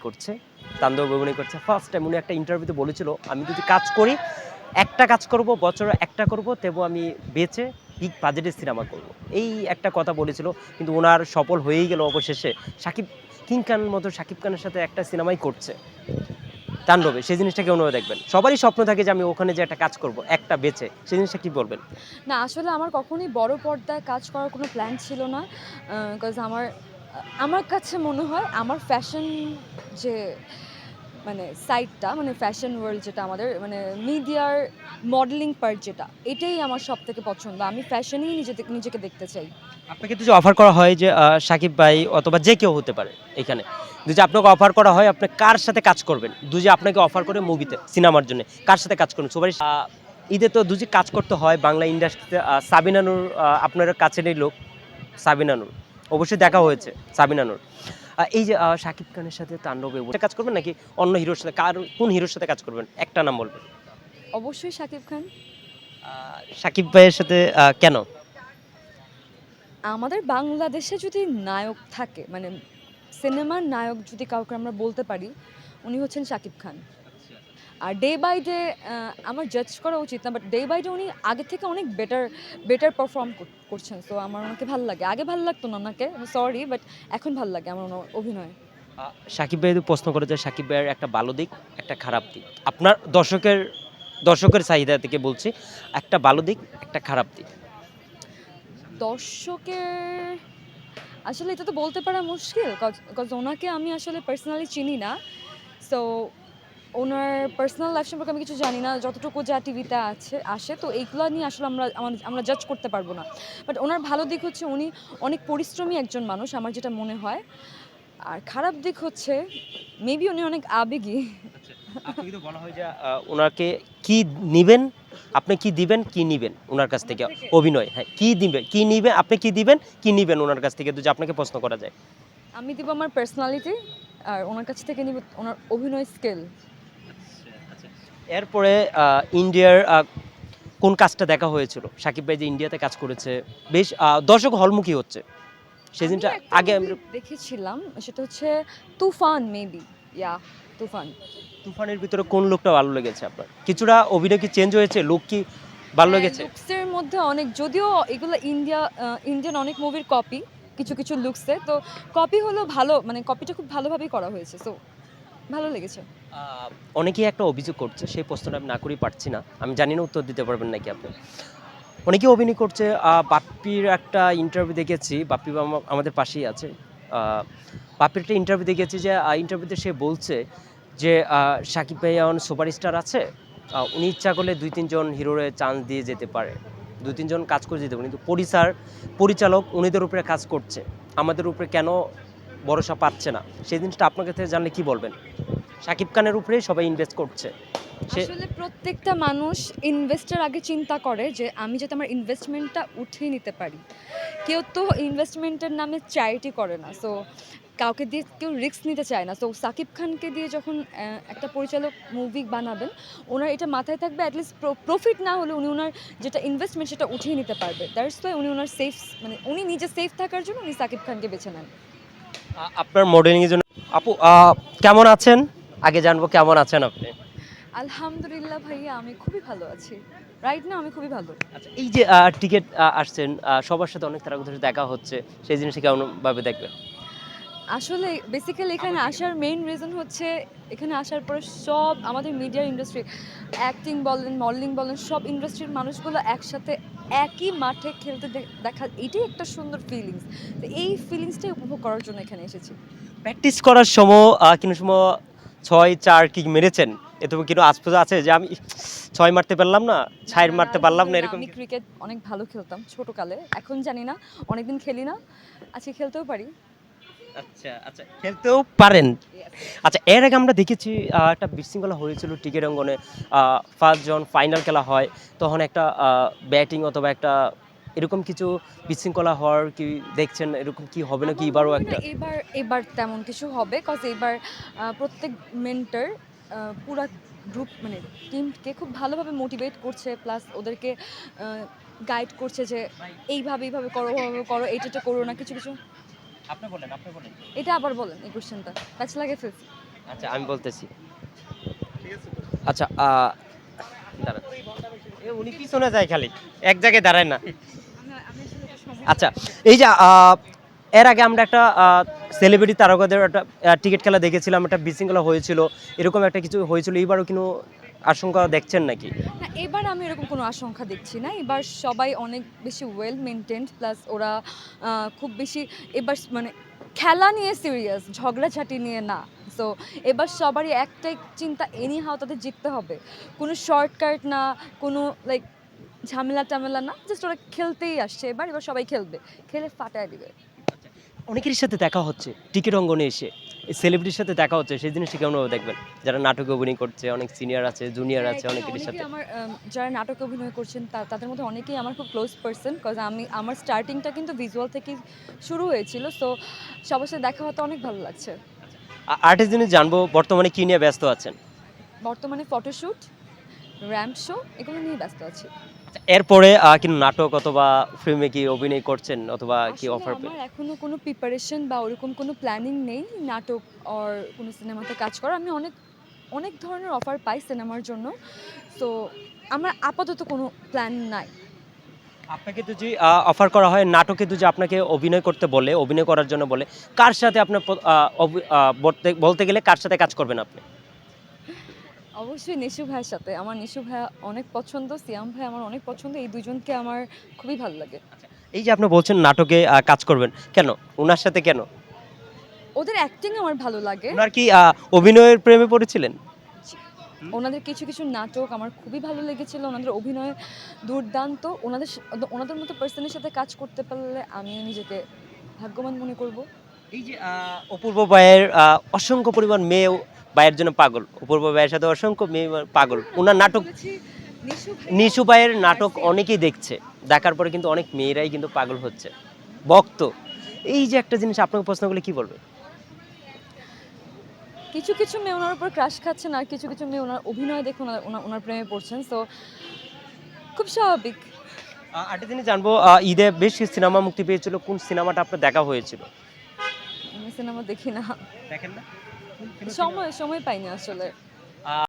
করছে, তাণ্ডব অভিনয় করছে। ফার্স্ট টাইম উনি একটা ইন্টারভিউতে বলেছিল, আমি যদি কাজ করি, একটা কাজ করব, বছরে একটা করব, তবু আমি বেচে বিগ বাজেটের সিনেমা করব। এই একটা কথা বলেছিল, কিন্তু ওনার সফল হয়েই গেল অবশেষে। শাকিব কিং খান মতো শাকিব খানের সাথে একটা সিনেমাই করছে তাণ্ডবে। সেই জিনিসটা কেমনভাবে দেখবেন? সবারই স্বপ্ন থাকে যে আমি ওখানে যে একটা কাজ করব, একটা বেচে। সেই জিনিসটা কি বলবেন? না আসলে আমার কখনোই বড় পর্দায় কাজ করার কোনো প্ল্যান ছিল না। কজ আমার কাছে মনে হয় আমার ফ্যাশন যে মানে সাইডটা মানে ফ্যাশন ওয়ার্ল্ড যেটা আমাদের মানে মিডিয়ার মডেলিং পার্ট যেটা, এটাই আমার সবথেকে পছন্দ। আমি ফ্যাশনেই নিজেকে দেখতে চাই। আপনাকে যদি অফার করা হয় যে শাকিব ভাই অথবা যে কেউ হতে পারে এখানে, যদি আপনাকে অফার করা হয় আপনি কার সাথে কাজ করবেন? যদি আপনাকে অফার করে মুভিতে, সিনেমার জন্য কার সাথে কাজ করবেন? সবারই ঈদে তো দুজি কাজ করতে হয় বাংলা ইন্ডাস্ট্রিতে। সাবিনা নূর আপনার কাছেরই লোক। সাবিনা নূর অবশ্যই দেখা হয়েছে। সাবিনা নূর এই যে শাকিব খানের সাথে তাণ্ডবে কাজ করবেন নাকি অন্য হিরোর সাথে? কোন হিরোর সাথে কাজ করবেন? একটা নাম বলবেন। অবশ্যই শাকিব খান। শাকিব ভাইয়ের সাথে কেন? আমাদের বাংলাদেশে যদি নায়ক থাকে মানে সিনেমার নায়ক যদি কাউকে আমরা বলতে পারি, উনি হচ্ছেন শাকিব খান। আর ডে বাই ডে আমার জাজ করা উচিত না, বাট ডে বাই ডে উনি আগে থেকে অনেক বেটার পারফর্ম করছেন। সো আমার ওনাকে ভালো লাগে। আগে ভালো লাগতো না ওনাকে, সরি, বাট এখন ভালো লাগে আমার ওনার অভিনয়। সাকিব ভাই যদি প্রশ্ন করে যে সাকিব ভাইয়ের একটা ভালো দিক, একটা খারাপ দিক। আপনার দর্শকের চাহিদা থেকে বলছি, একটা ভালো দিক, একটা খারাপ দিক। দর্শকের আসলে এটা তো বলতে পারা মুশকিল, কজ ওনাকে আমি আসলে পার্সোনালি চিনি না। সো ওনার পার্সোনাল লাইফ সম্পর্কে আমি কিছু জানি না, যতটুকু যা টিভিতে আসে তো এইগুলো নিয়ে আসলে আমরা জাজ করতে পারবো না। বাট ওনার ভালো দিক হচ্ছে উনি অনেক পরিশ্রমী একজন মানুষ, আমার যেটা মনে হয়। আর খারাপ দিক হচ্ছে মেবি উনি অনেক আবেগী। আচ্ছা, আপনাকে তো বলা হয় যে উনাকে কি নিবেন, আপনি কি দিবেন, কি নিবেন উনার কাছ ওনার থেকে? থেকে অভিনয়, হ্যাঁ, কি দিবেন, কি নিবেন, আপনি কি দিবেন, কি নিবেন উনার কাছ থেকে যদি আপনাকে প্রশ্ন করা যায়? আমি দিব আমার পার্সোনালিটি, আর ওনার কাছ থেকে নিব ওনার অভিনয় স্কিল। আচ্ছা। এরপরে ইন্ডিয়ার কোন কাজটা দেখা হয়েছিল? সাকিব ভাই যে ইন্ডিয়াতে কাজ করেছে, বেশ দর্শক হলমুখী হচ্ছে। সেই আমি জিনিসটা একটা আগে মুভি আমরা দেখেছিলাম, সেটা হচ্ছে তুফান মেবি, ইয়া তুফান। তুফানের ভিতরে কোন লুকটা ভালো লেগেছে আপনার? কিছুটা অভিনয় কি চেঞ্জ হয়েছে? লুক কি ভালো হ্যাঁ, লেগেছে? লুকসের মধ্যে অনেক, যদিও এগুলো ইন্ডিয়ান অনেক মুভির কপি, কিছু কিছু লুকসে তো কপি হলেও ভালো, মানে কপিটা খুব ভালোভাবেই করা হয়েছে। সো ভালো লেগেছে। আ অনেকেই একটা অভিযোগ করছে, সেই প্রশ্নটা আমি না করেই পারছি না। আমি জানি না উত্তর দিতে পারবেন নাকি আপনি। অনেকেই অভিনয় করছে, বাপ্পির একটা ইন্টারভিউ দেখেছি, বাপ্পি আমাদের পাশেই আছে। আ বাপ্পির একটা ইন্টারভিউ দেখেছি যে ইন্টারভিউতে সে বলছে যে সাকিব ভাইয়া অন সুপারস্টার আছে। উনি ইচ্ছা করলে ২-৩ জন হিরোরে চান্স দিয়ে যেতে পারে। ২-৩ জন কাজ করে যেতে পারে। কিন্তু পরিচালক উনিদের উপরে কাজ করছে। আমাদের উপরে কেন ভরসা পাচ্ছে না? সেই জিনিসটা আপনার কাছে জানলে কি বলবেন? শাকিব খানের উপরেই সবাই ইনভেস্ট করছে। সে আসলে প্রত্যেকটা মানুষ ইনভেস্টের আগে চিন্তা করে যে আমি যাতে আমার ইনভেস্টমেন্টটা উঠিয়ে নিতে পারি। কেউ তো ইনভেস্টমেন্টের নামে চ্যারিটি করে না। সো কাউকে দিয়ে কেউ রিস্ক নিতে চায় না। সো সাকিব খানকে দিয়ে যখন একটা পরিচালক মুভি বানাবেন, ওনার এটা মাথায় থাকবে অ্যাটলিস্ট প্রফিট না হলে উনি ওনার যেটা ইনভেস্টমেন্ট সেটা উঠিয়ে নিতে পারবে। দ্যাটস ওয়াই উনি ওনার সেফ, মানে উনি নিজে সেফ থাকার জন্য উনি সাকিব খানকে বেছে নেন। আপনার মডেলিং এর জন্য আপু কেমন আছেন? আগে জানবো কেমন আছেন আপনি? আলহামদুলিল্লাহ ভাইয়া, আমি খুবই ভালো আছি। রাইট না আমি খুবই ভালো। আচ্ছা, এই যে টিকেট আসছেন, সবার সাথে অনেক তারকাদের সাথে দেখা হচ্ছে। সেই জিনিসটা কেমনভাবে দেখবেন? আসলে বেসিক্যালি এখানে আসার মেইন রিজন হচ্ছে এখানে আসার পরে সব আমাদের মিডিয়া ইন্ডাস্ট্রি, অ্যাক্টিং বলেন, মডেলিং বলেন, সব ইন্ডাস্ট্রির মানুষগুলো একসাথে একই মাঠে খেলতে দেখা, এটাই একটা সুন্দর ফিলিংস। তো এই ফিলিংসটাই উপভোগ করার জন্য এখানে এসেছি। প্র্যাকটিস করার সময় কোনো সময় ৬-৪ কি মেরেছেন? এরকম কিন্তু আজ পর্যন্ত আছে যে আমি ৬ মারতে পারলাম না, না ৪ না না, মারতে পারলাম না, আলহামদুলিল্লাহ এরকম আমি কি? ক্রিকেট অনেক ভালো খেলতাম ছোটকালে, এখন জানি না, অনেকদিন খেলি না, আজকে খেলতেও পারি। আচ্ছা, আচ্ছা, খেলতেও পারেন। Yes. আচ্ছা, এর আগে আমরা দেখেছি একটা বিশৃঙ্খলা হয়েছিল টিকেট অঙ্গনে। ফার্স্ট যখন ফাইনাল খেলা হয়, তখন একটা ব্যাটিং অথবা একটা এরকম কিছু বিশৃঙ্খলা হওয়ার কি দেখছেন? এরকম কি হবে নাকি আমার মনে এবারও হয় না একটা? এবার এবার তেমন কিছু হবে, কজ এবার প্রত্যেক মেন্টর পুরা গ্রুপ মানে টিমকে খুব ভালোভাবে মোটিভেট করছে, প্লাস ওদেরকে গাইড করছে যে এইভাবে এইভাবে করো, ওভাবে করো, এইটা করো না, কিছু কিছু। আপনি বলেন, আপনি বলেন। এটা আবার বলেন এই কোশ্চেনটা, প্যাচ লাগে ফেলছি। আচ্ছা আমি বলতেছি। আচ্ছা দাঁড়ান। উনি পিছনে যায় খালি, এক জায়গায় দাঁড়ায় না। আচ্ছা এই যে এর আগে আমরা একটা সেলিব্রিটি তারকাদের একটা টিকিট খেলা দেখেছিলাম, একটা বিশৃঙ্খলা হয়েছিল, এরকম একটা কিছু হয়েছিল, এবারও কোনো আশঙ্কা দেখছেন নাকি? না, এবার আমি এরকম কোনো আশঙ্কা দেখছি না। এবার সবাই অনেক বেশি ওয়েল মেইনটেইনড, প্লাস ওরা খুব বেশি এবার মানে খেলা নিয়ে সিরিয়াস, ঝগড়াঝাটি নিয়ে না। সো এবার সবারই একটাই চিন্তা, এনিহাও তাদের জিততে হবে। কোনো শর্টকাট না, কোনো লাইক ঝামেলা-টামেলা না। জাস্ট ওরা খেলতেই আসছে এবার, এবার সবাই খেলবে। খেলে ফাটায় দিবে। অনেকের সাথে দেখা হচ্ছে টিকিট অঙ্গনে এসে, সেলিব্রিটির সাথে দেখা হচ্ছে, সেই জিনিসটা কেমনভাবে দেখবেন? যারা নাটকে অভিনয় করছে, অনেক সিনিয়র আছে, জুনিয়র হ্যাঁ, আছে, এখানে অনেকের সাথে। অনেকেই আমার যারা নাটকে অভিনয় করছেন তাদের মধ্যে অনেকেই আমার খুব ক্লোজ পারসন, কজ আমার স্টার্টিংটা কিন্তু ভিজুয়াল থেকেই শুরু হয়েছিল। সো সবার সাথে দেখা হতে অনেক ভালো লাগছে। আর্টিস্ট জিনিস জানবো, বর্তমানে কি নিয়ে ব্যস্ত আছেন? বর্তমানে ফটোশ্যুট, র্যাম্প শো এগুলো নিয়ে ব্যস্ত আছি। এরপরে কি নাটক অথবা ফিল্মে কি অভিনয় করছেন অথবা কি আসলে অফার আমার এখনো কোনো প্রিপারেশন বা ওরকম কোনো প্ল্যানিং নেই নাটক অর কোনো সিনেমাতে কাজ করার। আমি অনেক অনেক ধরনের অফার পাই সিনেমার জন্য। সো আমার আপাতত কোনো প্ল্যান নাই। আপনাকে যদি অফার করা হয় নাটকে, যদি আপনাকে অভিনয় করতে বলে, অভিনয় করার জন্য বলে, কার সাথে আপনার বলতে গেলে কার সাথে কাজ করবেন আপনি? অবশ্যই নিশু ভাইয়ের সাথে। আমার নিশু ভাইয়া অনেক পছন্দ, সিয়াম ভাই আমার অনেক পছন্দ। এই দুজনকে আমার খুবই ভালো লাগে। এই যে আপনি বলছেন নাটকে কাজ করবেন, কেন উনার সাথে কেন? ওদের অ্যাক্টিং আমার ভালো লাগে। উনার কি অভিনয়ের প্রেমে পড়েছিলেন? ওনাদের কিছু, কিছু নাটক আমার খুবই ভালো লেগেছিল। ওনাদের অভিনয় দুর্দান্ত। ওনাদের মতো পার্সনের সাথে কাজ করতে পারলে আমি নিজেকে ভাগ্যবান মনে করব। এই যে অপূর্ব ভাইয়ের অসংখ্য পরিমাণ মেয়ে ভাইয়ের জন্য পাগল, অপূর্ব ভাইয়ের সাথে অসংখ্য মেয়ে পাগল, ওনার আমি নাটক। বলেছি নিশু নিশু ভাইয়ের আর নাটক সিয়াম। অনেকেই দেখছে, দেখার পরে কিন্তু অনেক মেয়েরাই কিন্তু পাগল হচ্ছে, ভক্ত। এই যে একটা জিনিস আপনাকে প্রশ্ন করলে কি বলবে? কিছু, কিছু মেয়ে ওনার উপর ক্রাশ খাচ্ছেন, আর কিছু, কিছু মেয়ে ওনার অভিনয় দেখে ওনার প্রেমে পড়ছেন। সো খুব স্বাভাবিক। আরেকটা জিনিস জানবো, ঈদে বেশ কিছু সিনেমা মুক্তি পেয়েছিল, কোন সিনেমাটা আপনার দেখা হয়েছিল? আমি সিনেমা দেখি না। দেখেন না? সময় পাইনি আসলে।